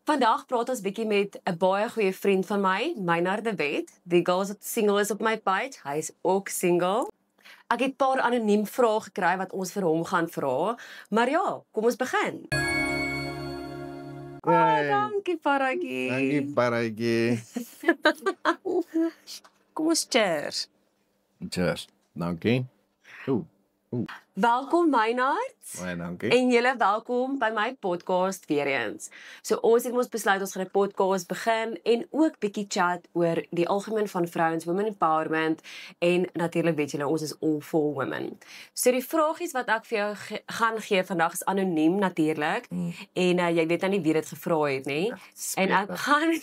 Vandag praat ons bietjie met 'n baie goeie vriend van my, Meinhard de Wet. Die girls wat single is op my page, hy is ook single. Ek het 'n paar anoniem vrae gekry wat ons vir hom gaan vra. Maar ja, kom ons begin. Dankie Paratjie. Dankie Paratjie. Kom ons cheers. Cheers. Dankie. Welkom Meinhard. Baie dankie. En julle welkom by my podcast weer eens. So ons het mos besluit ons gaan 'n podcast begin en ook bietjie chat oor die algemeen van vrouens, women empowerment en natuurlik weet julle ons is all for women. So die vragies wat ek vir jou gaan gee vandag is anoniem natuurlik en jy weet nou nie wie dit gevra het nie. En ek gaan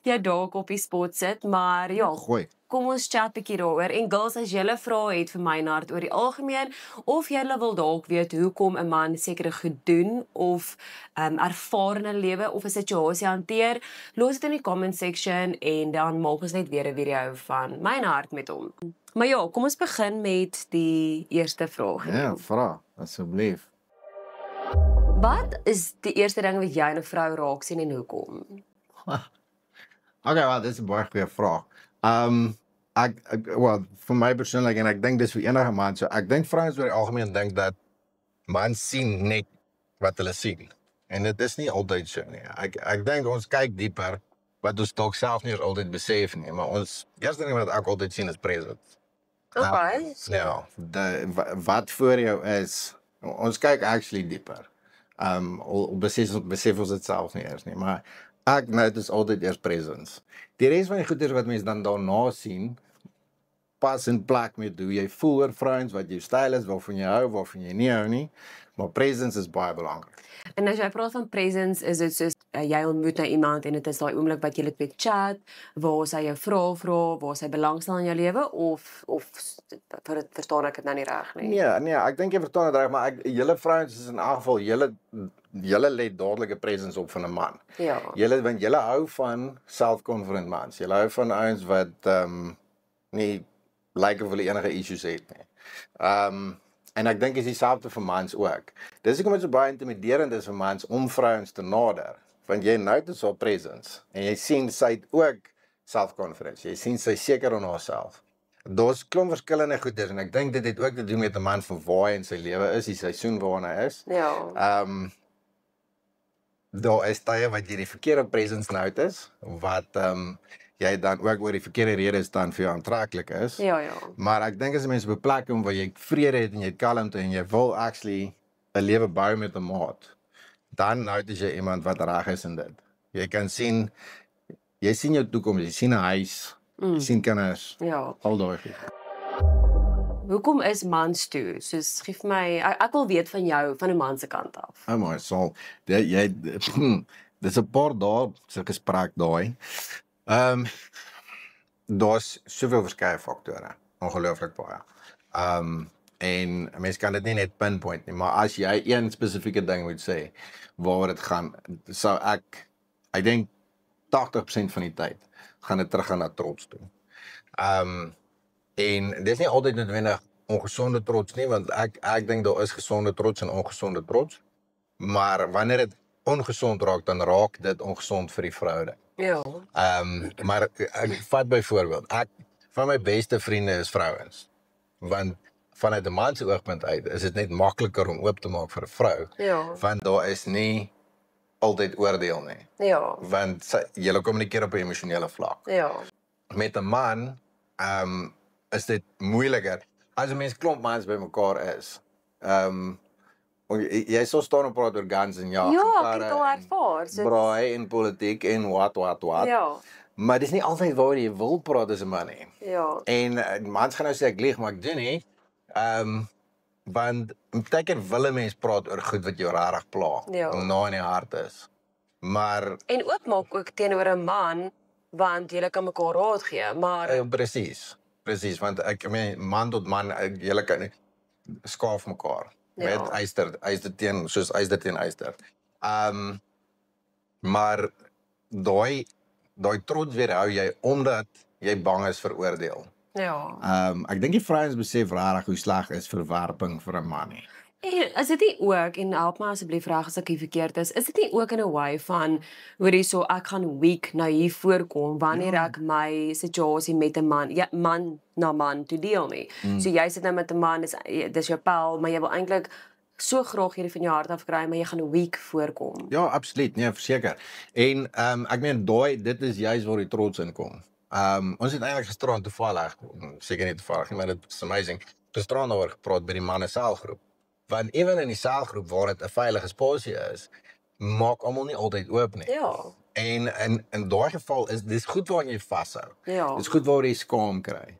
jou dalk op die spot sit, maar ja, Gooi. kom ons chat 'n bietjie daaroor. En girls, as julle vrae het vir Meinhard oor die algemeen of julle wil dalk weet hoekom 'n man sekere goed doen of ervaar in 'n lewe of 'n situasie hanteer, los dit in die comment section en dan maak ons net weer 'n video van Meinhard met hom. Maar ja, kom ons begin met die eerste vraag. Ja, vra asseblief. Wat is die eerste ding wat jy in 'n vrou raak sien en hoekom? Okay, well, dit is 'n baie goeie vraag. Well, vir my persoonlik en ek dink dis vir enige man, so ek dink vrouens oor die algemeen dink dat mans sien net wat hulle sien. En dit is nie altyd so nie. Ek dink ons kyk dieper wat ons dalk self nie altyd besef nie, maar ons eerste ding wat ek altyd sien is presence. Okay. Ja, wat voor jou is, ons kyk actually dieper. Besef ons dit self nie eers nie, maar ek notice altyd eers presence. Die res van die goeders wat mense dan daarna sien, pas in plek met hoe jy voel oor vrouens, wat jou styl is, waarvan jy hou, waarvan jy nie hou nie, maar presence is baie belangrik. En as jy praat van presence, is dit soos jy ontmoet nou iemand en dit is daai oomblik wat jy met chat, waar sy jou vra, waar sy belangstel in jou lewe of verstaan ek dit nou nie reg nie? Nee, ek dink jy verstaan dit reg, maar julle vrouens is in elk geval julle let dadelik 'n presence op van 'n man. Ja. Want julle hou van self-confident mans. Julle hou van ouens wat nie lyk of hulle enige issues het nie. En ek dink is dieselfde vir mans ook. Dis hoekom dit so baie intimiderend is vir mans om vrouens te nader, want jy notice haar presence en jy sien sy het ook self-confidence. Jy sien sy seker in haarself. Daar's klomp verskillende goeders en ek dink dit het ook te doen met 'n man van waar hy in sy lewe is, die seisoen waarin hy is. Ja. Daar is tye wat jy die verkeerde presence notice, wat jy dan ook oor die verkeerde redes dan vir jou aantreklik is. Ja. Maar ek dink as mense op 'n plek kom waar jy vrede het en jy het kalmte en jy wil actually 'n lewe bou met 'n maat, dan notice jy iemand wat reg is in dit. Jy kan sien, jy sien jou toekoms, jy sien 'n huis, jy sien kinders, Ja. al daai goed. Hoekom is mans toe? Soos gee vir my, ek wil weet van jou, van 'n man se kant af. Oh my soul, dis 'n paar dae sulke gesprek daai. Daar's soveel verskeie faktore, ongelooflik baie. En mense kan dit nie net pinpoint nie, maar as jy een spesifieke ding moet sê waaroor dit gaan, sou ek dink 80% van die tyd gaan dit teruggaan na trots toe. En dis nie altyd noodwendig ongesonde trots nie, want ek dink daar is gesonde trots en ongesonde trots, maar wanneer dit ongesond raak, dan raak dit ongesond vir die verhouding. Ja. Maar ek vat byvoorbeeld, van my beste vriende is vrouens, want vanuit 'n man se oogpunt uit is dit net makliker om oop te maak vir 'n vrou, Ja. want daar is nie altyd oordeel nie, Ja. want julle kommunikeer op 'n emosionele vlak. Ja. Met 'n man is dit moeiliker. As 'n mens klomp mans bymekaar is, jy sal staan en praat oor guns en Ja, ek het al ervaar. So braai en politiek en wat. ja. Maar dis nie altyd waaroor jy wil praat as 'n man nie. Ja. En mans gaan nou sê ek lieg, maar ek doen nie. Want baie keer wil 'n mens praat oor goed wat jou regtig pla, Ja. na in die hart is. Maar En oopmaak ook teenoor 'n man, want julle kan mekaar raad gee, maar presies, want ek meen man tot man, julle kan skaaf mekaar. Ja. Met yster teen, soos yster teen yster. Maar daai trots weerhou jy omdat jy bang is vir oordeel. ja. Ek dink die vrouens besef regtig hoe sleg is verwerping vir 'n man nie. En is dit nie ook, en help my asseblief reg as ek hier verkeerd is dit nie ook in 'n way van, hoorie so, ek gaan weak na hier voorkom, wanneer ek my situasie met 'n man, ja, man na man toe deel nie. So jy sit nou met 'n man, dis jou pel, maar jy wil eintlik so graag hierdie van jou hart afkry, maar jy gaan weak voorkom. Ja, absoluut, nee, verseker. En ek meen dit is juist waar die trots in kom. Ons het eintlik gisteraan toevallig, seker nie toevallig nie, maar dit is amazing, gisteraan daaroor gepraat by die manne selgroep. Want even in die selgroep waar dit 'n veilige spasie is, maak almal nie altyd oop nie. Ja. En in daai geval is dis goed waar jy vashou. Ja. Dis goed waar jy skaam kry.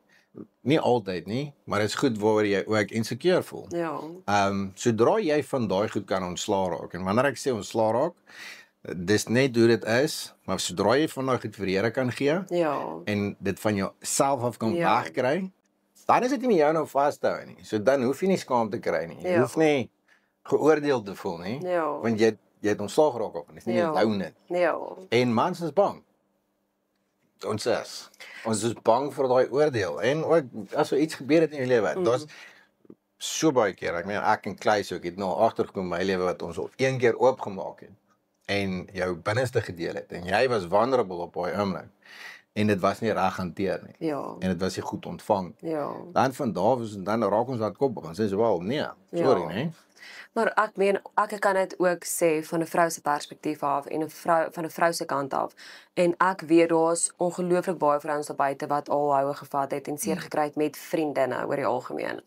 Nie altyd nie, maar dit is goed waar jy ook insecure voel. Ja. Sodra jy van daai goed kan ontslaa raak, en wanneer ek sê ontslaa raak, dis net hoe dit is, maar sodra jy van daai goed vir die Here kan gee, Ja. en dit van jou self af kan Ja. wegkry, dan is dit nie met jou nou vas te hou nie. So dan hoef jy nie skaam te kry nie. Jy Ja. hoef nie geoordeel te voel nie, Ja. want jy het ontslaag geraak op, en dis nie Ja. jou net. Ja. En mans is bang. Ons is bang vir daai oordeel. En ook as er iets gebeur het in jou lewe, daar's so baie keer, ek meen ek en Kleis ook het nou agtergekom in my lewe wat ons op een keer oopgemaak het en jou binneste gedeel het en jy was vulnerable op daai oomblik en dit was nie reg hanteer nie. Ja. En dit was nie goed ontvang. Ja. Dan van daar was dan raak ons wat koppig en sê so wel, nee, sorry, nee. Maar ek meen, ek kan dit ook sê van 'n vrou se perspektief af en 'n vrou van 'n vrou se kant af. En ek weet daar's ongelooflik baie vrouens daar buite wat al houe gevat het en seer gekry het met vriendinne oor die algemeen.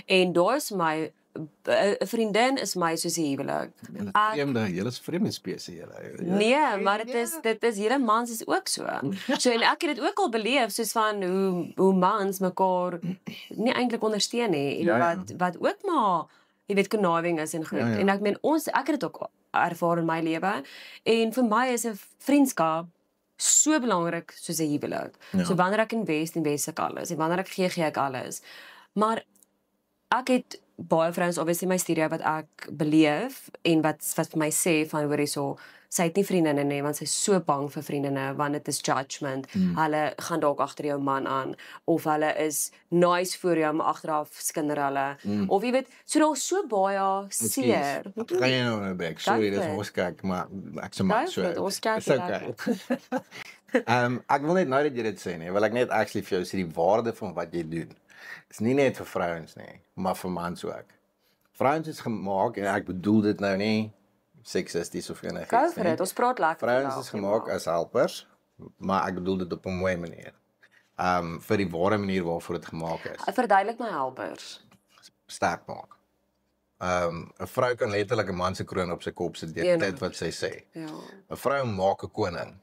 En daar is my 'n vriendin is my soos 'n huwelik. Julle is vreemde spesie julle. Nee, maar dit is hele mans is ook so. So en ek het dit ook al beleef soos van hoe mans mekaar nie eintlik ondersteun nie en wat ook maar jy weet conniving is en goed. En ek meen ek het dit ook ervaar in my lewe en vir my is 'n vriendskap so belangrik soos 'n huwelik. So wanneer ek invest ek alles en wanneer ek gee ek alles. Maar ek het baie vrouens obviously in my studio wat ek beleef en wat vir my sê van hoorie so sy het nie vriendinne nie want sy is so bang vir vriendinne want dit is judgment. Hulle gaan dalk agter jou man aan of hulle is nice voor jou maar agteraf skinder hulle. Of jy weet, so daar's so baie seer. Gaan jy nou 'n break? Sorry, dis ons kyk, maar ek sê maar so. Ons kyk. Ek wil net nou dat jy dit sê nie, wil ek net actually vir jou sê die waarde van wat jy doen. Is nie net vir vrouens nie, maar vir mans ook. Vrouens is gemaak en ek bedoel dit nou nie seksisties of enigiets nie. Go vir dit. Ons praat lekker. Vrouens is gemaak as helpers, maar ek bedoel dit op 'n mooi manier. Vir die ware manier waarvoor dit gemaak is. Verduidelik my helpers. Sterk maak. 'n vrou kan letterlik 'n man se kroon op sy kop sit deur dit wat sy sê. Ja. 'n Vrou maak 'n koning.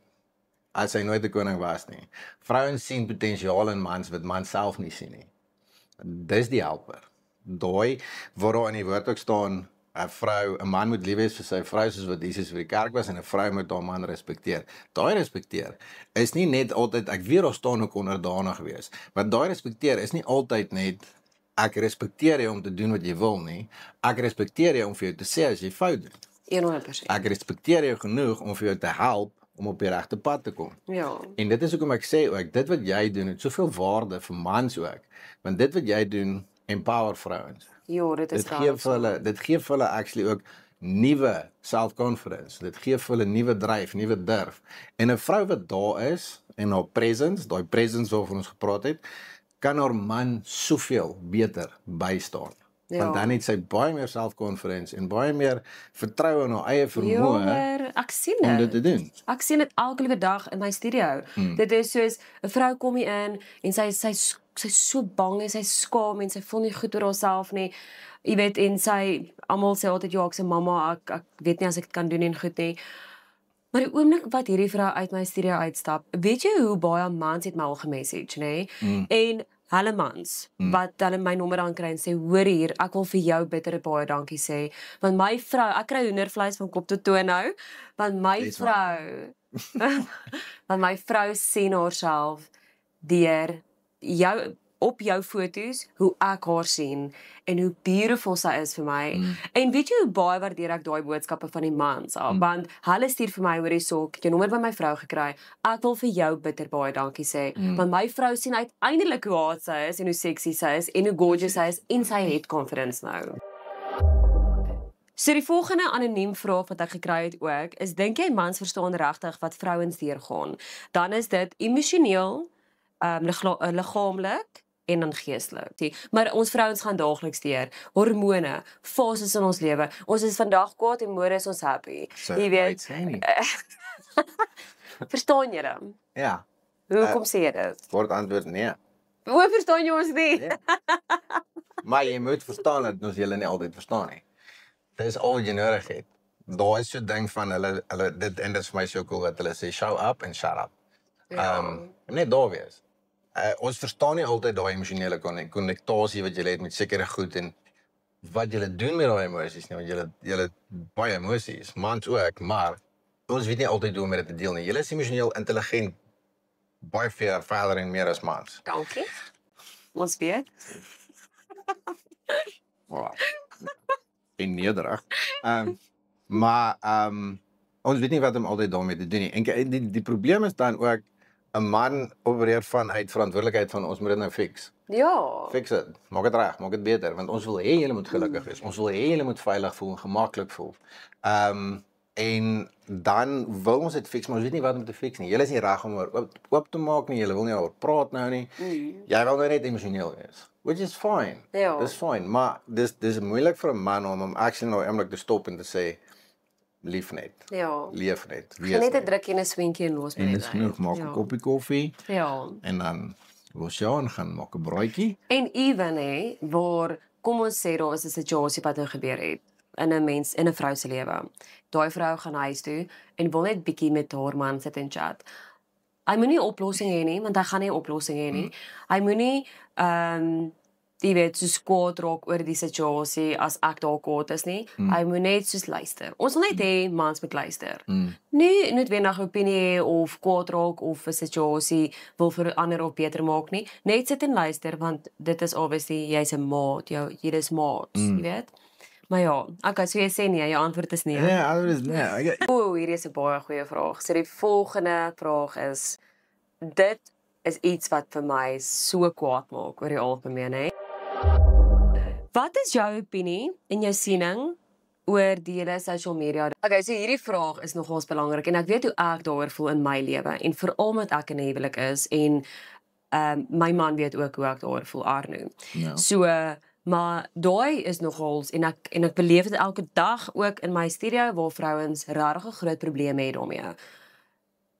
As hy nooit 'n koning was nie. Vrouens sien potensiaal in mans wat mans self nie sien nie. Dis die helper. Daai waar daar in die woord ook staan 'n man moet lief wees vir sy vrou soos wat Jesus vir die kerk was en 'n vrou moet haar man respekteer. Daai respekteer is nie net altyd ek weet daar staan ook onderdanig wees. Maar daai respekteer is nie altyd net ek respekteer jou om te doen wat jy wil nie. Ek respekteer jou om vir jou te sê as jy fout doen. 100%. Ek respekteer jou genoeg om vir jou te help om op die regte pad te kom. Ja. En dit is hoekom ek sê ook dit wat jy doen het soveel waarde vir mans ook. Want dit wat jy doen empower vrouens. Ja, dit is Dit gee vir hulle actually ook nuwe self-confidence. Dit gee vir hulle nuwe dryf, nuwe durf. En 'n vrou wat daar is en haar presence, daai presence waarvan ons gepraat het, kan haar man soveel beter bystaan. Ja. Want dan het sy baie meer self-confidence en baie meer vertroue in haar eie vermoë ek sien om dit te doen. Ek sien dit elke liewe dag in my studio. Dit is soos 'n vrou kom hier in en sy's so bang en sy skaam en sy voel nie goed oor haarself nie. Jy weet en sy almal sê altyd ja, ek sê mamma, ek weet nie as ek dit kan doen en goed nie. Maar die oomblik wat hierdie vrou uit my studio uitstap, weet jy hoe baie mans het my al gemessage, nê? En hulle mans wat hulle my nommer aan kry en sê hoor hier, ek wil vir jou bitter baie dankie sê, want my vrou, ek kry hoendervleis van kop tot toe nou, want my vrou sien haarself deur jou op jou foto's hoe ek haar sien en hoe beautiful sy is vir my. En weet jy hoe baie waardeer ek daai boodskappe van die mans af, want hulle stuur vir my hoorie so, ek het jou nommer by my vrou gekry. Ek wil vir jou bitter baie dankie sê, want my vrou sien uiteindelik hoe hot sy is en hoe sexy sy is en hoe gorgeous sy is en sy het confidence nou. So die volgende anoniem vraag wat ek gekry het ook, is dink jy mans verstaan regtig wat vrouens deurgaan? Dan is dit emosioneel, liggaamlik en dan geestelik. Maar ons vrouens gaan daagliks deur hormone, fases in ons lewe. Ons is vandag kwaad en môre is ons happy. Jy weet. Verstaan jy dit? Ja. Hoekom sê jy dit? Word antwoord nee. Hoe verstaan jy ons nie? Nee. Maar jy moet verstaan dat ons julle nie altyd verstaan nie. Dit is al wat jy nodig het. Daar is so ding van hulle dit en dit is vir my so cool dat hulle sê show up en shut up. Net daar wees. Ons verstaan nie altyd daai emosionele konnektasie wat jy het met sekere goed en wat jy doen met daai emosies nie, want jy baie emosies, mans ook, maar ons weet nie altyd hoe om met dit te deel nie. Jy is emosioneel intelligent, baie verder en meer as mans. Dankie. Ons weet. Wow. En nederig. Maar ons weet nie wat om altyd daarmee te doen nie. En die probleem is dan ook 'n man opereer vanuit verantwoordelikheid van ons moet dit nou fix. Ja. Fix dit. Maak dit reg, maak dit beter want ons wil hê julle moet gelukkig wees. Ons wil hê julle moet veilig voel en gemaklik voel. En dan wil ons dit fix, maar ons weet nie wat om te fix nie. Julle is nie reg om oop te maak nie. Julle wil nie oor praat nou nie. Jy wil nou net emosioneel wees. Which is fine. Ja. Dis fine, maar dis moeilik vir 'n man om actually nou eintlik te stop en te sê lief net. Ja. Leef net. Gaan net 'n drukkie en 'n swentjie en los met en dit. dis genoeg, maak 'n koppie koffie Ja. en dan los jy aan gaan maak 'n braaitjie. En ewen waar kom ons sê daar is 'n situasie wat nou gebeur het in 'n vrou se lewe. Daai vrou gaan huis toe en wil net bietjie met haar man sit en chat. Hy moenie 'n oplossing hê nie, want hy gaan nie 'n oplossing hê nie. Hy moenie jy weet, soos kwaad raak oor die situasie as ek daar kwaad is nie. Hy moet net soos luister. Ons wil net hê mans moet luister. Nie noodwendig 'n opinie hê of kwaad raak of 'n situasie wil verander of beter maak nie. Net sit en luister want dit is obviously jy's 'n maat, jy is maat, jy weet. Maar ja, okay, so jy sê nee, jou antwoord is nee. Ja, antwoord is nee. Hierdie is 'n baie goeie vraag. So die volgende vraag is dit is iets wat vir my so kwaad maak oor die algemeen, hè. Wat is jou opinie en jou siening oor die hele social media? Okay, so hierdie vraag is nogals belangrik en ek weet hoe ek daaroor voel in my lewe en veral met ek in 'n huwelik is en my man weet ook hoe ek daaroor voel, Arno. Ja. So maar daai is nogals en ek beleef dit elke dag ook in my studio waar vrouens regtig 'n groot probleem het daarmee.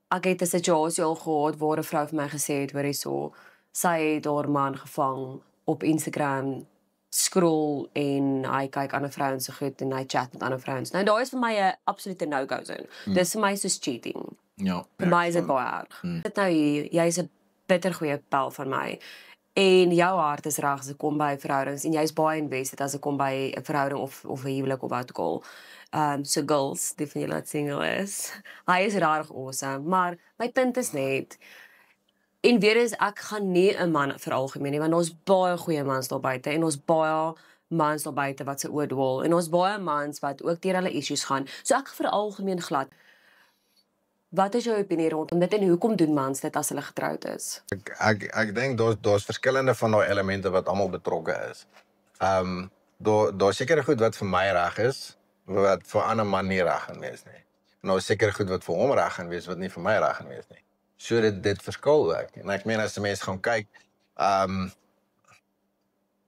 Ek het 'n situasie al gehad waar 'n vrou vir my gesê het, hoorie so, sy het haar man gevang op Instagram, scroll en hy kyk ander vrouens se goed en hy chat met ander vrouens. Nou daai is vir my 'n absolute no-go zone. Dis vir my soos cheating. Ja. Vir my is dit baie erg. Dit nou hier, jy's 'n bittergoeie pel van my. En jou hart is reg as dit kom by verhoudings en jy's baie invested as dit kom by 'n verhouding of 'n huwelik of wat ook al. So girls, die van julle wat single is. Hy is regtig awesome, maar my punt is net en weer is ek gaan nie 'n man veralgemeen nie want ons baie goeie mans daar buite en ons baie mans daar buite wat se oordwol en ons baie mans wat ook deur hulle issues gaan. So ek veralgemeen glad. Wat is jou opinie rondom dit en hoekom doen mans dit as hulle getroud is? Ek dink daar's verskillende van daai elemente wat almal betrokke is. Daar sekere goed wat vir my reg is, wat vir 'n ander man nie reg gaan wees nie. En daar is sekere goed wat vir hom reg gaan wees wat nie vir my reg gaan wees nie. So dit verskil ook. En ek meen as 'n mens gaan kyk,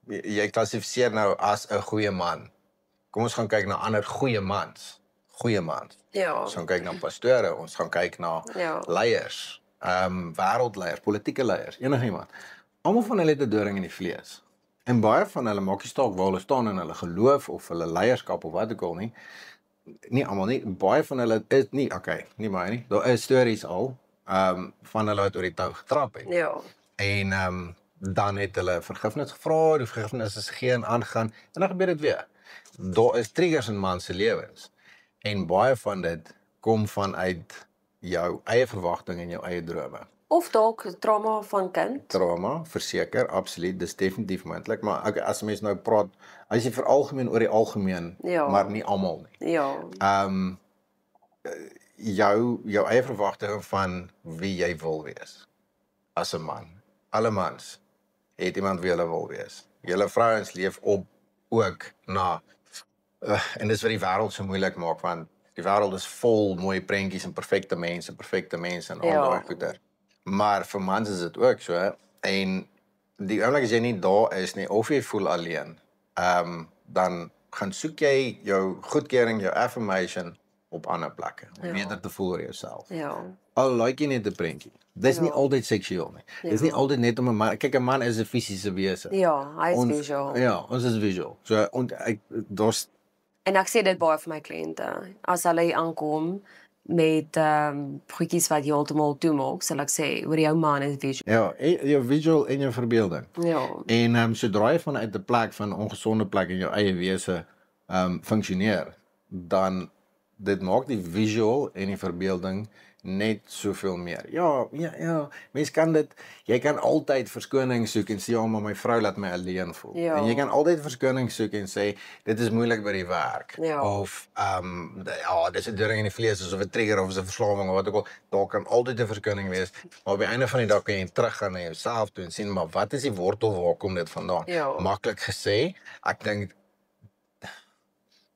jy klassifiseer nou as 'n goeie man. Kom ons gaan kyk na ander goeie mans. Goeie mans. Ja. Ons gaan kyk na pastore, ons gaan kyk na leiers, wêreldleiers, politieke leiers, enigiemand. Almal van hulle het 'n doring in die vlees. En baie van hulle maak nie saak waar hulle staan in hulle geloof of hulle leierskap of wat ook al nie. Nie almal nie, baie van hulle is nie, okay, nie baie nie. Daar is stories al van hulle wat oor die tou getrap het. Ja. En dan het hulle vergifnis gevra, die vergifnis is geen aangaan en dan gebeur dit weer. Daar is triggers in mans se lewens. En baie van dit kom vanuit jou eie verwagtinge en jou eie drome. Of dalk trauma van kind. Trauma, verseker, absoluut, dis definitief moontlik, maar as mens nou praat, as jy veralgemeen oor die algemeen, maar nie almal nie. Ja. Jou eie verwagtinge van wie jy wil wees as 'n man. Alle mans het iemand wie hulle wil wees. Julle vrouens leef op ook na En dis wat die wêreld so moeilik maak, want die wêreld is vol mooi prentjies en perfekte mense en al Ja. daai goeie. Maar vir mans is dit ook so, en die oomblik as jy nie daar is nie, of jy voel alleen, dan gaan soek jy jou goedkeuring, jou affirmation op ander plekke, om beter te voel oor jouself. Ja. Al like jy net 'n prentjie. Dis nie altyd seksueel nie. Dis nie altyd net om 'n man, kyk 'n man is 'n fisiese wese. Ja, hy is visual. Ja, ons is visual. So daar's En ek sê dit baie vir my kliënte. As hulle hier aankom met goedjies wat heeltemal toemaak, sal ek sê, oor jou man is visual. ja, jou visual en jou verbeelding. Ja. En sodra jy vanuit 'n plek van ongesonde plek in jou eie wese funksioneer, dan dit maak die visual en die verbeelding net soveel meer. Ja, mens kan dit, jy kan altyd verskoning soek en sê, ja, maar my vrou laat my alleen voel. Ja. En jy kan altyd verskoning soek en sê, dit is moeilik by die werk. Ja. Of, dis 'n ding in die vlees, of 'n trigger, of 'n verslawing, of wat ook al. Daar kan altyd 'n verskoning wees. Maar op die einde van die dag kan jy teruggaan na jouself toe en sien, maar wat is die wortel, waar kom dit vandaan? Ja. Maklik gesê, ek dink,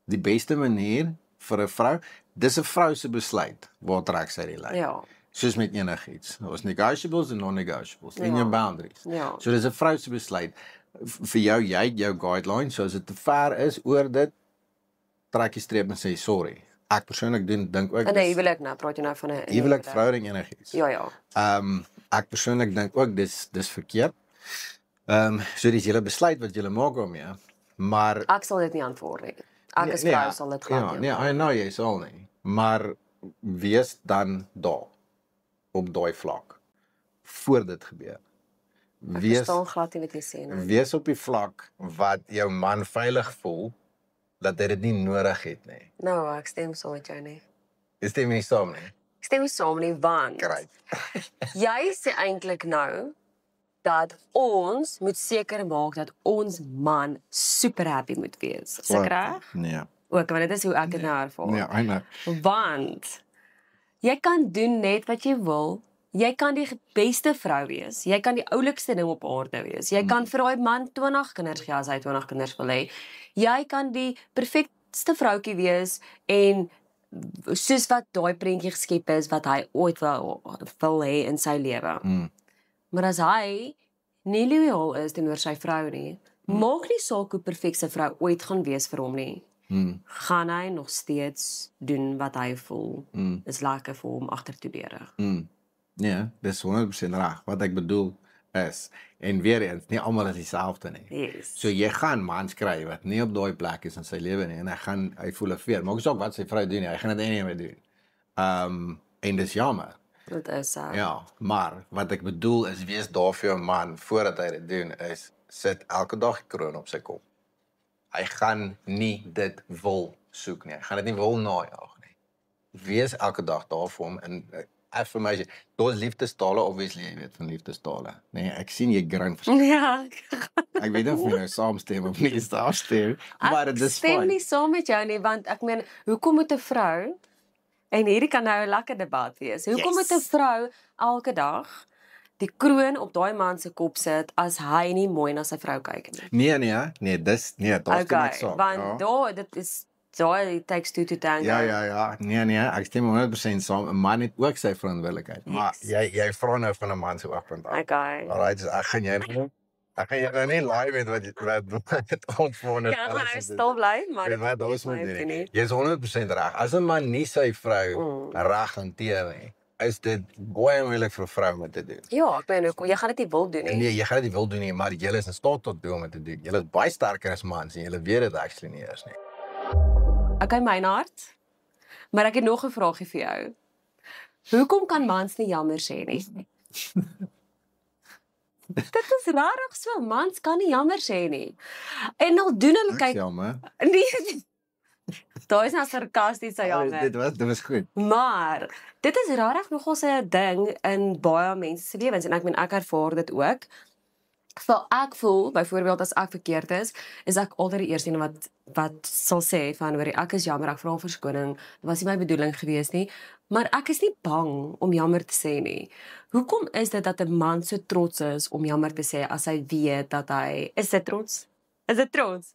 die beste manier vir 'n vrou, dis 'n vrou se besluit, waar trek sy die lyn. Ja. Soos met enigiets. Ons negotiables en non-negotiables, en jou boundaries. Ja. So dis 'n vrou se besluit. Vir jou, jy het jou guidelines, so as dit te ver is oor dit, trek jy streep en sê sorry. Ek persoonlik dink ook En 'n huwelik nou, praat jy nou van 'n huwelik, verhouding, enigiets. Ja. Ek persoonlik dink ook dis verkeerd. So dis julle besluit wat julle maak daarmee, maar Ek sal dit nie aanvaar nie. Ek as vrou sal dit glad nie. I know jy sal nie, maar wees dan daar op daai vlak voor dit gebeur. Ek verstaan glad nie wat jy sê nie. Wees op die vlak wat jou man veilig voel dat hy dit nie nodig het nie. Nou, ek stem saam met jou nie. Is dit nie saam nie? Ek stem nie saam nie, want Great. jy sê eintlik nou dat ons moet seker maak dat ons man super happy moet wees. Is ek reg? Nee. Ook, want dit is hoe ek dit nou ervaar. Nee, I know. Want jy kan doen net wat jy wil. Jy kan die beste vrou wees. Jy kan die oulikste ding op aarde wees. Jy kan vir daai man 20 kinders gee as hy 20 kinders wil hê. Jy kan die perfekste vroutjie wees en soos wat daai prentjie geskep is wat hy ooit wil hê in sy lewe. Maar as hy nie loyaal is teenoor sy vrou nie, maak nie saak hoe perfek sy vrou ooit gaan wees vir hom nie. Gaan hy nog steeds doen wat hy voel is lekker vir hom agter toe deurig. Nee, dis 100% reg. Wat ek bedoel is, en weer eens, nie almal is dieselfde nie. Yes. So jy gaan mans kry wat nie op daai plek is in sy lewe nie, en hy voel 'n veer. Maak nie saak wat sy vrou doen nie, hy gaan dit anyway doen. En dis jammer. Dit is Ja, maar wat ek bedoel is, wees daar vir jou man voordat hy dit doen, is sit elke dag die kroon op sy kop. Hy gaan nie dit wil soek nie. Hy gaan dit nie wil najaag nie. Wees elke dag daar vir hom en affirmation. Daar's liefdestale, obviously, jy weet van liefdestale. Nee, ek sien jy grin. Ja. Ek weet nie of jy nou saamstem of nie saamstem, maar dit is stem fyn. nie saam met jou nie, want ek meen, hoekom moet 'n vrou, en hierdie kan nou 'n lekker debat wees, hoekom moet 'n vrou elke dag die kroon op daai man se kop sit as hy nie mooi na sy vrou kyk nie? Nee, dis daar's net so. Want daar, dit is daai takes two to tango. Ja. Nee, ek stem 100% saam. 'n Man het ook sy verantwoordelikheid. Maar jy vra nou van 'n man se oogpunt af. Okay. Alright, so ek gaan jy nou nie live met wat dit ontvoer het. Ja, gaan nou stil bly, maar Weet wat ons moet doen. Jy's 100% reg. As 'n man nie sy vrou reg hanteer nie, is dit baie moeilik vir 'n vrou om te doen. Ja, ek meen, jy gaan dit nie wil doen nie. Nee, jy gaan dit nie wil doen nie, maar jy is in staat tot doen om dit te doen. Jy is baie sterker as mans en jy weet dit actually nie is nie. Okay, Meinhard. Maar ek het nog 'n vraagie vir jou. Hoekom kan mans nie jammer sê nie? Dit is rarig so, mans kan nie jammer sê nie. En al doen hulle kyk. Jammer. Nee. Daar is nou sarkastiese jammer. Dit was goed. Maar dit is rarig nogal 'n ding in baie mense se lewens en ek meen ek ervaar dit ook. Ek voel, byvoorbeeld as ek verkeerd is ek altyd die eerste een wat sal sê van hoor ek is jammer, ek vra verskoning, dit was nie my bedoeling gewees nie, maar ek is nie bang om jammer te sê nie. Hoekom is dit dat 'n man so trots is om jammer te sê as hy weet dat hy is dit trots? Is dit trots?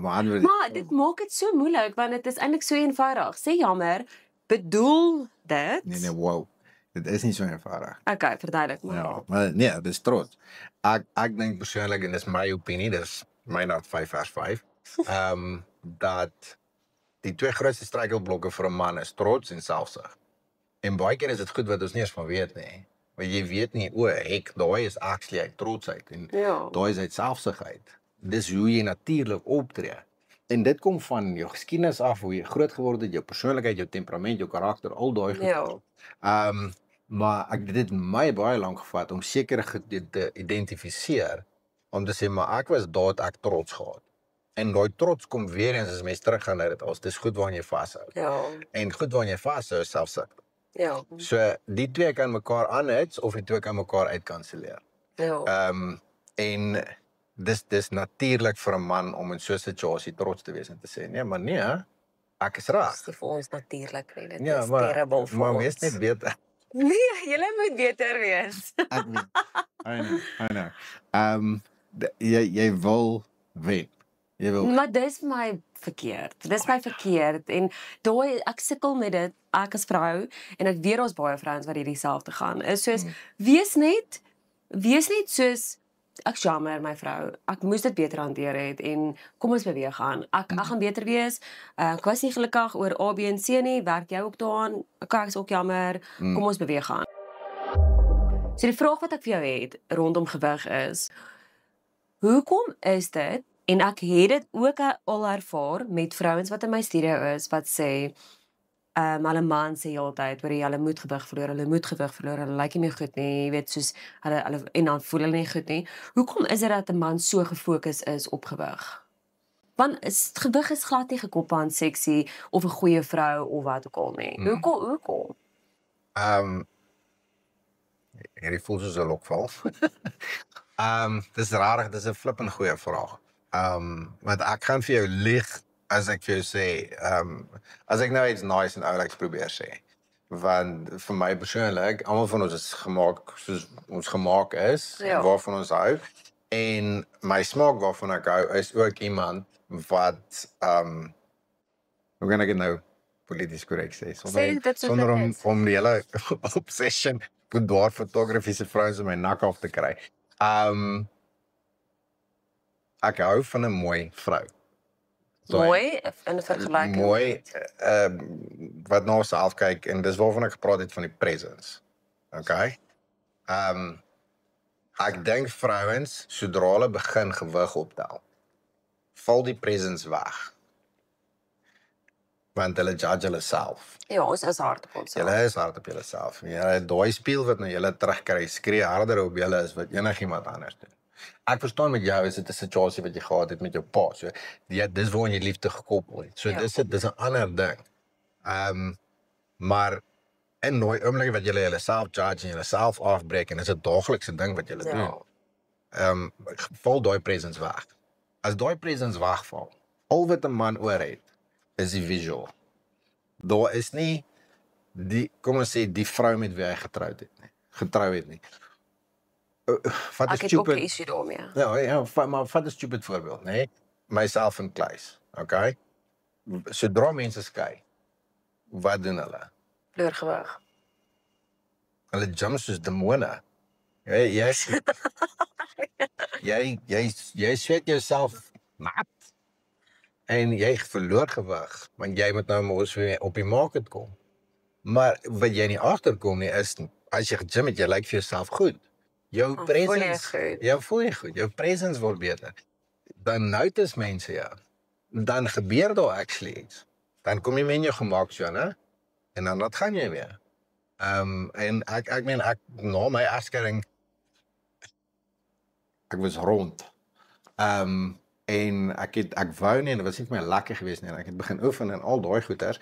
Maar dit maak dit so moeilik want dit is eintlik so eenvoudig. Sê jammer, bedoel dit? Nee, wow. Dit is nie so eenvoudig. Okay, verduidelik maar. Ja, maar nee, dis trots. Ek dink persoonlik en dis my opinie, dis my not 5 vers 5. Dat die twee grootste struikelblokke vir 'n man is trots en selfsug. En baie keer is dit goed wat ons nie eens van weet nie. Want jy weet nie, daai is actually uit trotsheid en daai is uit selfsugheid. Dis hoe jy natuurlik optree. En dit kom van jou geskiedenis af, hoe jy groot geword het, jou persoonlikheid, jou temperament, jou karakter, al daai goed. Maar dit het my baie lank gevat om sekere te identifiseer, om te sê, maar ek was daar, ek trots gehad. En daai trots kom weer eens as mens teruggaan na dit, dis goed waarin jy vashou. En goed waarin jy vashou is selfsug. So die twee kan mekaar aanhits of die twee kan mekaar uitkanselleer. En dis natuurlik vir 'n man om in so 'n situasie trots te wees en te sê, nee, maar nee, ek is reg. Dis vir ons natuurlik nie. Dit is terrible vir maar ons. wees net beter. Nee, jy moet beter wees. Ek weet. I know. Jy wil wen. Maar dis my verkeerd. Dis my verkeerd en daai ek sukkel met dit ek as vrou en ek weet ons baie vrouens wat hierdie selfde gaan. Is soos wees net soos ek jammer my vrou. Ek moes dit beter hanteer het en kom ons beweeg aan. Ek gaan beter wees. Ek was nie gelukkig oor A, B en C nie. Werk jy ook daaraan? Ek is ook jammer. Kom ons beweeg aan. So die vraag wat ek vir jou het rondom gewig is: hoekom is dit en ek het dit ook al ervaar met vrouens wat in my studio is wat sê hulle man sê heeltyd hoor jy hulle moet gewig verloor, hulle lyk nie meer goed nie, jy weet soos hulle en dan voel hulle nie goed nie. Hoekom is dit dat 'n man so gefokus is op gewig? Want gewig is glad nie gekoppel aan seksie of 'n goeie vrou of wat ook al nie. Hoekom? Hierdie voel soos 'n lokval. Dis rarig, dis 'n flippend goeie vraag. Want ek gaan vir jou lieg as ek vir jou sê, as ek nou iets nice en ouliks probeer sê. Want vir my persoonlik, almal van ons is gemaak soos ons gemaak is, waarvan ons hou. En my smaak waarvan ek hou is ook iemand wat hoe kan ek dit nou polities korrek sê? Sonder om die hele obsession boudoir fotografie se vrouens in my nak af te kry. Ek hou van 'n mooi vrou. Mooi in vergelyking. Mooi wat na self kyk en dis waarvan ek gepraat het van die presence. Okay? Ek dink vrouens sodra hulle begin gewig optel, val die presence weg. Want hulle judge hulle self. Ja, ons is hard op ons. Julle is hard op julle self. Julle daai spieël wat nou julle terugkry, skree harder op julle as wat enigiemand anders doen. Ek verstaan met jou is dit 'n situasie wat jy gehad het met jou pa. So dis waarin jy liefde gekoppel het. So dis 'n ander ding. Maar in daai oomblik wat julle self judge en julle self afbreek en dis 'n daaglikse ding wat julle doen. Val daai presence weg. As daai presence wegval, al wat 'n man oor het is die visual. Daar is nie kom ons sê die vrou met wie hy getrou het nie. Ek het ook 'n issue daarmee. Maar vat 'n stupid voorbeeld, nee? Myself en Kleis, okay? Sodra mense skei, wat doen hulle? Verloor gewig. Hulle jump soos demone. Jy sweet jouself nat. En jy verloor gewig, want jy moet nou mos weer op die market kom. Maar wat jy nie agterkom nie is, as jy gym het, jy lyk vir jouself goed. Jou presence, voel jy goed, jou presence word beter. Dan notice mense jou. Dan gebeur daar actually iets. Dan kom jy in jou gemaak so, né? En dan wat gaan jy weer? En ek meen na my afskering ek was rond. En ek wou nie en dit was nie vir my lekker geweest nie. En ek het begin oefen en al daai goeters.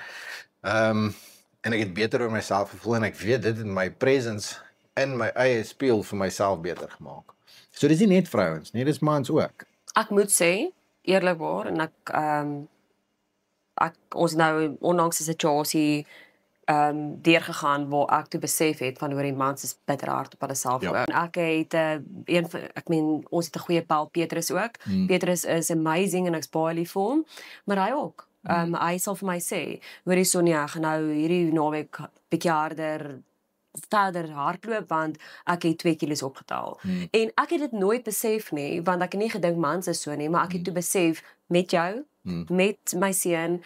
En ek het beter oor myself gevoel en ek weet dit het my presence in my eie speel vir myself beter gemaak. So dis nie net vrouens nie, dis mans ook. Ek moet sê, eerlikwaar en ons nou onlangs 'n situasie deurgegaan waar ek toe besef het van hoe die mans is bitter hard op hulle self ook. En ek het ons het 'n goeie pel Petrus ook. Petrus is amazing en ek's baie lief vir hom, maar hy ook. Hy sal vir my sê, hoorie Sonja, ek gaan nou hierdie naweek bietjie harder verder hardloop want ek het 2 kilos opgetel. En ek het dit nooit besef nie, want ek het nie gedink mans is so nie, maar ek het toe besef met jou, met my seun,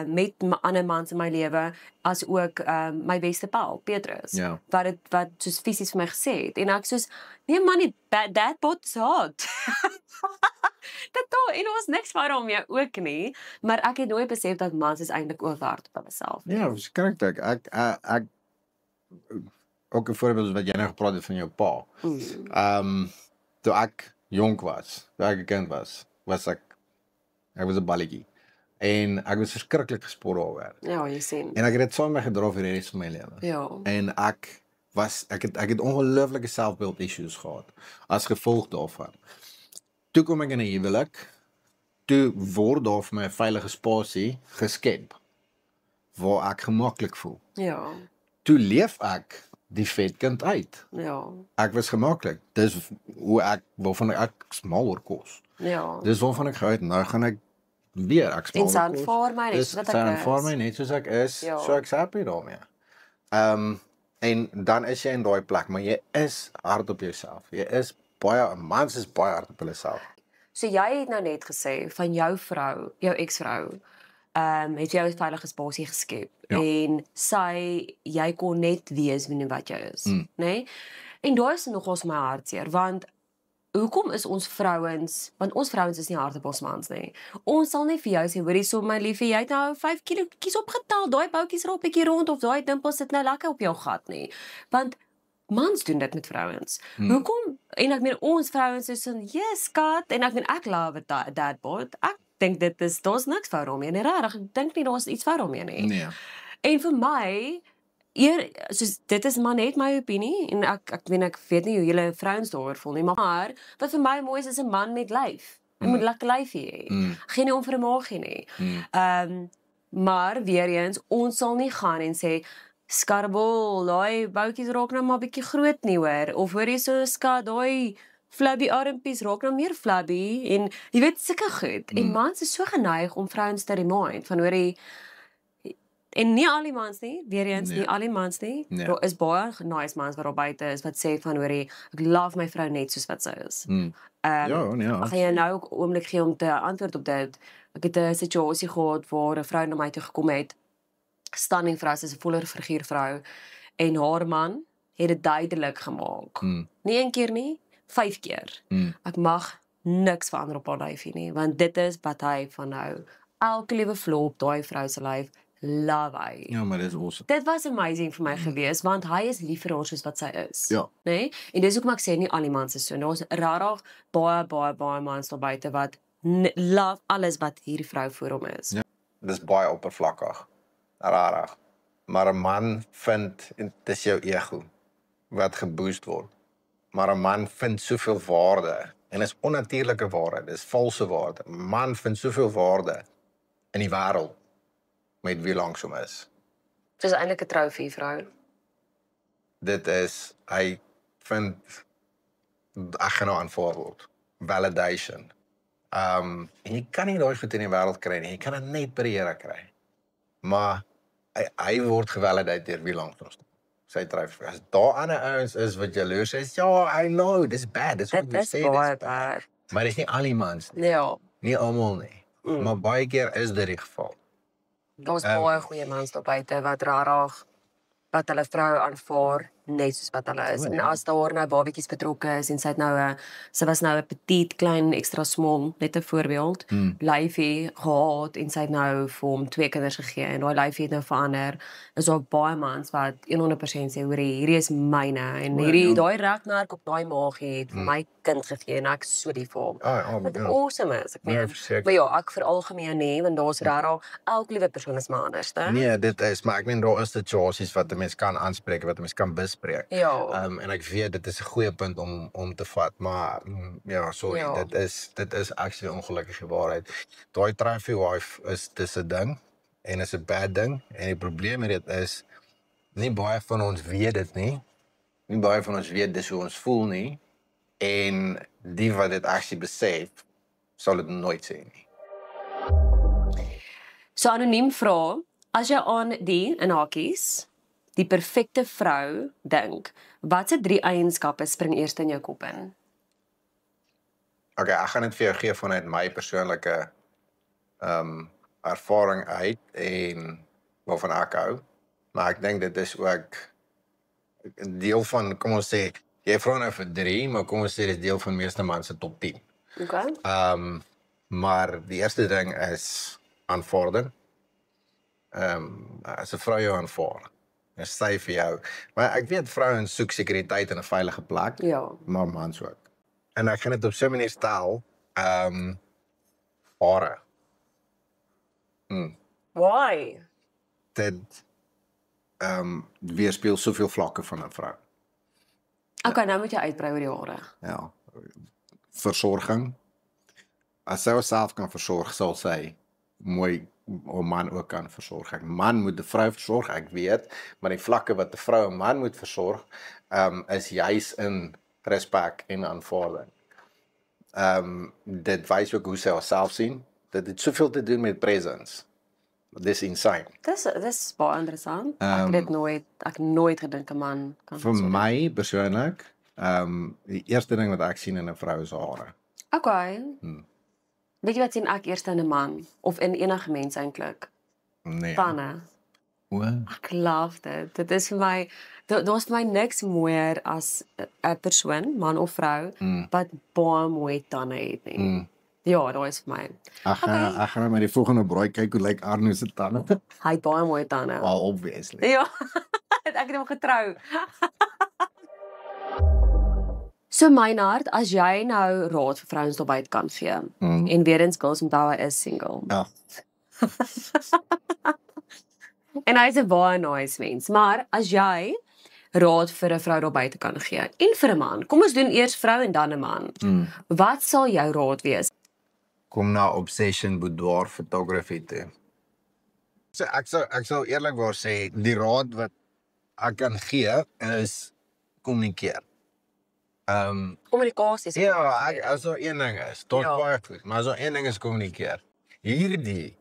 met my ander mans in my lewe, as ook my beste pal, Petrus, wat soos fisies vir my gesê het. En ek soos, nee man, that bot is hard. En ons niks waarom jy ook nie, maar ek het nooit besef dat mans is eintlik ook hard op hulle self. Ja, verskrik. Ek ook 'n voorbeeld wat jy nou gepraat het van jou pa. Toe ek jonk was, toe ek 'n kind was ek was 'n balletjie. En ek was verskriklik gesport daaroor. Ja, jy sien. En ek het dit saam met my gedra vir die res van my lewe. Ja. En ek het ongelooflike selfbeeld issues gehad as gevolg daarvan. Toe kom ek in 'n huwelik, toe word daar vir my 'n veilige spasie geskep waar ek gemaklik voel. Ja. Toe leef ek die vetkind uit. Ja. Ek was gemaklik. Dis waarvan ek smal oor kos. Ja. Dis waarvan ek gehou het, nou gaan ek weer ek smal oor kos. En aanvaar my net wat ek is. Aanvaar my net soos ek is, so ek's happy daarmee. En dan is jy in daai plek, maar jy is hard op jouself. Mans is baie hard op hulle self. So jy het nou net gesê van jou vrou, jou eksvrou, het jou 'n veilige spasie geskep. En jy kon net wees wat jy is, né? En daai is nogals my hartseer, want hoekom is ons vrouens, want ons vrouens is nie hard op ons mans nie. Ons sal nie vir jou sê, hoorie so my liefie, jy het nou 5 kilo's opgetel, daai boutjies raak bietjie rond of daai dimpels sit nou lekker op jou gat nie. Want mans doen dit met vrouens. Hoekom? En ek meen ons vrouens is so, yes, skat, en ek meen ek love that bot. Ek dink daar's niks fout daarmee nie. Regtig, ek dink nie daar's iets fout daarmee nie. Nee. En vir my soos dit is maar net my opinie en ek weet nie hoe julle vrouens daaroor voel nie, maar wat vir my mooi is 'n man met lyf. Hy moet lekker lyfie hê. Geen onvermaagie nie. Maar weer eens, ons sal nie gaan en sê skarbol, daai boutjies raak nou maar bietjie groot nie hoor, of hoor jy so skat, daai flabby armpies raak nou meer flabby en jy weet sulke goed. En mans is so geneig om vrouens te remind van hoorie. En nie al die mans nie, weer eens, nie al die mans nie. Daar is baie nice mans wat daar buite is wat sê van hoorie, ek love my vrou net soos wat sy is. Ek gaan jy nou ook 'n oomblik gee om te antwoord op dit. Ek het 'n situasie gehad waar 'n vrou na my toe gekom het, stunning vrou, sy is 'n voller figuurvrou, en haar man het dit duidelik gemaak. Nie een keer nie, 5 keer. Ek mag niks verander op haar lyfie nie, want dit is wat hy van nou. Elke liewe vlek op daai vrou se lyf love hy. Ja, maar dit is awesome. Dit was amazing vir my gewees, want hy is lief vir haar soos wat sy is. Ja. Nee? En dis hoekom ek sê nie al die mans is so. Daar's rarig baie mans daar buite wat love alles wat hierdie vrou voor hom is. Ja. Dis baie oppervlakkig. Rarig. Maar 'n man vind, dis jou ego wat geboost word. Maar 'n man vind soveel waarde, en is onnatuurlike waarde, dis valse waarde. 'n Man vind soveel waarde in die wêreld met wie langs hom is. Dit is eintlik 'n trofee vrou. Dit is, hy vind, ek gaan nou aanvaar word, validation. En jy kan nie daai goed in die wêreld kry nie, jy kan dit net by die Here kry. Maar hy word gevalideer deur wie langs hom staan. Sy trofee. As daar ander ouens is wat jaloers is, ja, I know, dis bad, dis wat we say, dis bad. Maar dis nie al die mans nie. Ja. Nie almal nie. Maar baie keer is dit die geval. Daar's baie goeie mans daar buite wat rarig wat hulle vrou aanvaar net soos wat hulle is. En as daar nou babatjies betrokke is en sy was nou 'n petit, klein, extra small, net 'n voorbeeld, lyfie gehad en sy het nou vir hom 2 kinders gegee en daai lyfie het nou verander. Is daar baie mans wat 100% sê hoor hierdie is myne en daai rekmerk op daai maagie het vir my kind gegee en ek so lief vir hom. Wat awesome is. Ek meen, maar ja, ek veralgemeen nie, want daar's regtig elke liewe persoon is maar anders, hè? Nee, dit is, maar ek meen daar is situasies wat 'n mens kan aanspreek, wat 'n mens kan bespreek. Ja. En ek weet dit is 'n goeie punt om te vat, maar ja, sorry, dit is actually ongelukkige waarheid. Daai trophy wife dis 'n ding en is 'n bad ding en die probleem met dit is nie baie van ons weet dit nie. Nie baie van ons weet dis hoe ons voel nie. En die wat dit actually besef, sal dit nooit sê nie. So anoniem vra, as jy aan die, in hakies, die perfekte vrou dink, watse 3 eienskappe spring eers in jou kop in? Okay, ek gaan dit vir jou gee vanuit my persoonlike ervaring uit en waarvan ek hou. Maar ek dink dit is ook 'n deel van, kom ons sê, jy vra nou vir 3, maar kom ons sê dit is deel van meeste man se top 10. Okay. Maar die eerste ding is aanvaarding. As 'n vrou jou aanvaar, is sy vir jou. Maar ek weet vrouens soek sekuriteit in 'n veilige plek, Ja. maar mans ook. En ek gaan dit op so 'n manier stel, hare. Why? Dit weerspieël soveel vlakke van 'n vrou. Okay, nou moet jy uitbrei oor die hare. Ja. Versorging. As sy haarself kan versorg, sal sy mooi 'n man ook kan versorg. 'n Man moet 'n vrou versorg, ek weet, maar die vlakke wat 'n vrou 'n man moet versorg, is juis in respek en aanvaarding. Dit wys ook hoe sy haarself sien. Dit het soveel te doen met presence. Dis insane. Dis baie interessant. Ek het nooit gedink 'n man kan Vir my persoonlik, die eerste ding wat ek sien in 'n vrou is hare. Okay. Weet jy wat sien ek eers in 'n man of in enige mens eintlik? Nee. Tande. O. Ek love dit. Dit is vir my daar's vir my niks mooier as 'n persoon, man of vrou, wat baie mooi tande het nie. Ja, daai is vir my. Ek gaan met die volgende braai kyk hoe lyk Arno se tande. Hy het baie mooi tande. Well, obviously. Ja. Ek het hom getrou. So Meinhard, as jy nou raad vir vrouens daar buite kan gee. En weer eens girls onthou hy is single. Ja. En hy is 'n baie nice mens, maar as jy raad vir 'n vrou daar buite kan gee en vir 'n man. Kom ons doen eers vrou en dan 'n man. Wat sal jou raad wees? Kom na Obsession Boudoir Photography toe. So ek sal eerlikwaar sê die raad wat ek kan gee is kommunikeer. Kommunikasie is Ja, as daar een ding is, tot baie goed, maar as daar een ding is kommunikeer. Hierdie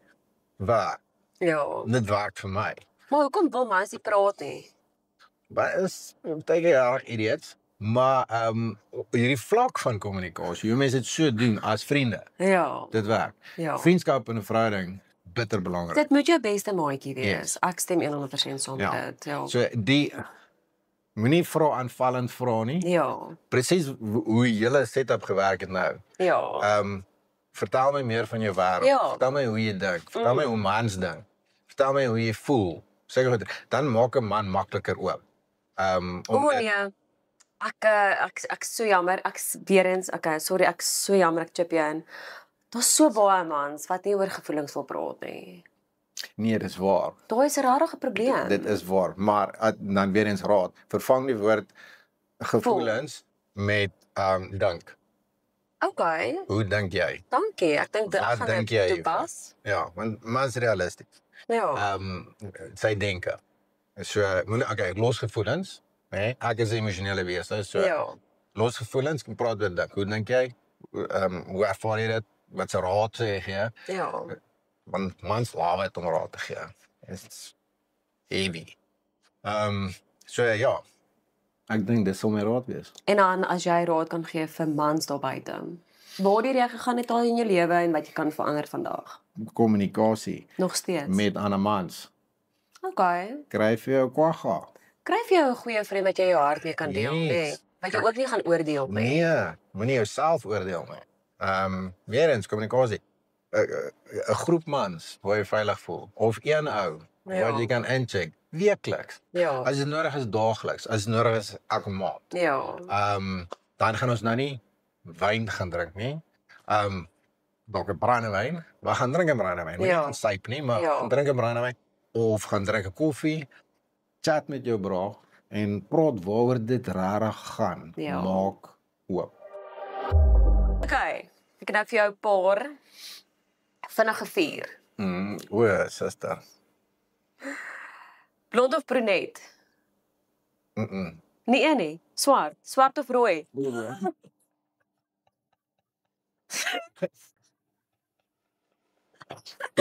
wat Ja. dit werk vir my. Maar hoekom wil mans nie praat nie? Maar is baie reg idiots, maar hierdie vlak van kommunikasie, hoe mense dit so doen as vriende, Ja. dit werk. Ja. Vriendskap in 'n verhouding bitter belangrik. Dit moet jou beste maatjie wees. Yes. Ek stem 100% saam met Ja. dit. Ja. So die moenie vra aanvallend vra nie. Ja. Presies hoe julle setup gewerk het nou. Ja. Vertel my meer van jou wêreld. Ja. Vertel my hoe jy dink. Vertel my hoe mans dink. Vertel my hoe jy voel. Seker goed, dan maak 'n man makliker oop. Nee. Ek so jammer. Weer eens, okay, sorry, ek so jammer ek chip jou in. Daar's so baie mans wat nie oor gevoelens wil praat nie. Nee, dis waar. Daai is 'n rarige probleem. Dit is waar, maar dan weer eens raad. Vervang die woord gevoelens met dink. Okay, Hoe dink jy? dankie. Ek dink dit Wat gaan dink dit jy toepas. Ja, want mans realisties. Ja. Sy denke. So, okay, los gevoelens, hè? Ek is 'n emosionele wese, so Ja. los gevoelens, kom praat oor dink. Hoe dink jy? Hoe ervaar jy dit? Wat se raad sê jy? Ja. Want mans lawe het om raad te gee. It's heavy. So ja. Ek dink dis sal my raad wees. En dan as jy raad kan gee vir mans daar buite. Waar jy gegaan het al in jou lewe en wat jy kan verander vandag. Kommunikasie Nog steeds. met ander mans. Okay. Kry vir jou kwagga. Kry vir jou 'n goeie vriend wat jy jou hart mee kan deel, Yes. nee. Wat jy ook nie gaan oordeel nie. Nee, moenie jouself oordeel nie. Weer eens kommunikasie. 'n groep mans waar jy veilig voel of een ou waar jy kan incheck weekliks. Ja. As dit nodig is daagliks, as dit nodig is elke maand. Ja. Dan gaan ons nou nie wyn gaan drink nie. Dalk 'n brandewyn. We gaan drink 'n brandewyn. Nie Ja. gaan syp nie, maar Ja. gaan drink 'n brandewyn of gaan drink 'n koffie. Chat met jou bra en praat waaroor dit regtig gaan. Ja. Maak oop. Okay. Ek het nou vir jou 'n paar vinnige vier. O, suster. Blond of brunet? Nie een nie. Swart. Swart of rooi?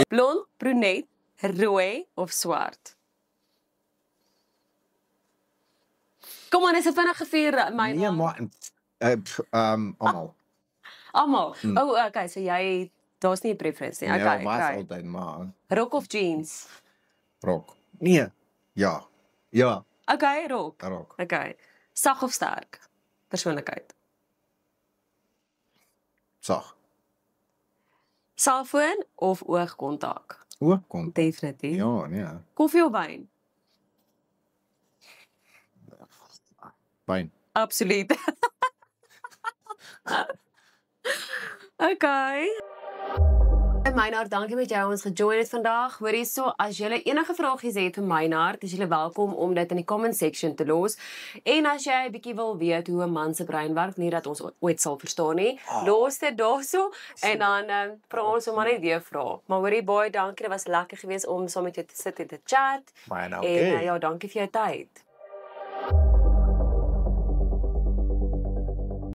Blond, brunet, rooi of swart? Kom aan, is dit vinnig gevier my Nee, maar almal. Almal. Okay, so daar's nie 'n preference nie. Nee, was Okay. altyd maar Rok of jeans? rok. Nee. Ja. Ja, Okay, rok. rok. Okay. Sag of sterk? Persoonlikheid. Sag. Selfoon of oogkontak? Kom. Definitief. Ja, nee. Koffie of wyn? Fyn. Absoluut. Okay. Mynard, dankie met jou ons gejoin het vandag. Hoor hierso, as jy enige vragies het vir Mynard, is jy welkom om dit in die comment section te los. En as jy 'n bietjie wil weet hoe 'n man se brein werk, nie dat ons ooit sal verstaan nie, los dit daarso en dan vra ons hom maar net weer vra. Maar hoorie baie dankie, dit was lekker geweest om saam met jou te sit en te chat. Baie En ja, dankie vir jou tyd.